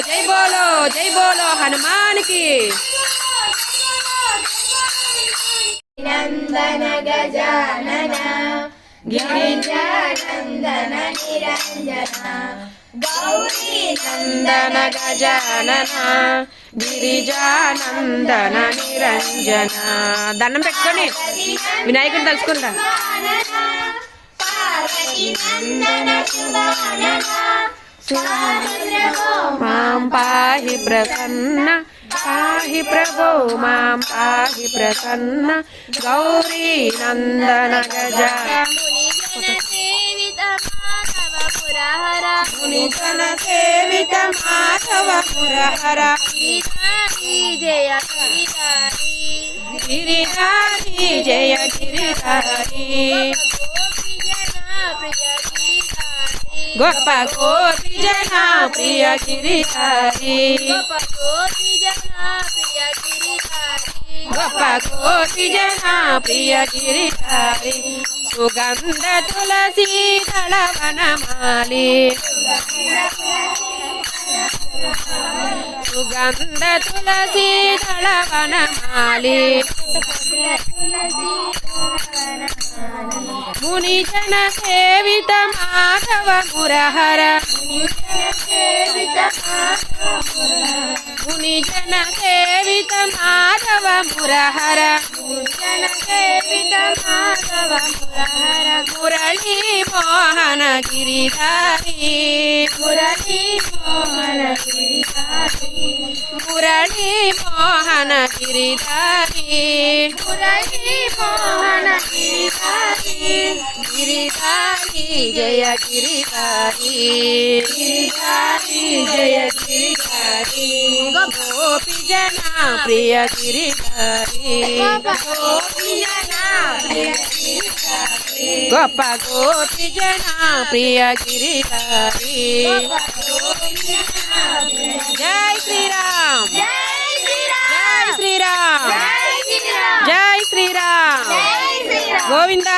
జై బోలో జై బోలో హనుమాన్ కి నందన గజానన గిరిజానందన నిరంజన గౌరీ నందన గజానన గిరిజానందన నిరంజన. దండం పెట్టుకొని వినాయకుడిని తలుచుకుంటా. మాం పాహి ప్రసన్న పాహి ప్రభో మాం పాహి ప్రసన్న గౌరీ నందన గజ మునిజన సేవిత మాధవ పురహర జయ గిరిధారి జయ గిరిధారి గొప్ప కోటి జన ప్రియ గిరిధారి గొప్ప కోటి జన ప్రియ గిరిధారి సుగంధ తులసీ దళవనమాలి సుగంధ తులసీ దళవనమాలి మునిజన సేవిత మాధవ మురహర మునిజన సేవిత మాధవ మురహర మురళీ మోహన గిరిధారి మురళీ మోహన గిరిధారి మురళీ మోహన గిరిధారి మురళీ మోహన గిరిధారి గిరిధారి జయ గిరిధారి గిరిధారి జయ గిరిధారి గోపి జన ప్రియ గిరిధారి గోపి జన ప్రియ గిరిధారి గొప్ప గోపి జన ప్రియ గిరిధారి. జై శ్రీరామ్ జై శ్రీరామ్ జై శ్రీరామ్ జై శ్రీరామ్ జై శ్రీరామ్ జై శ్రీరామ్ గోవింద.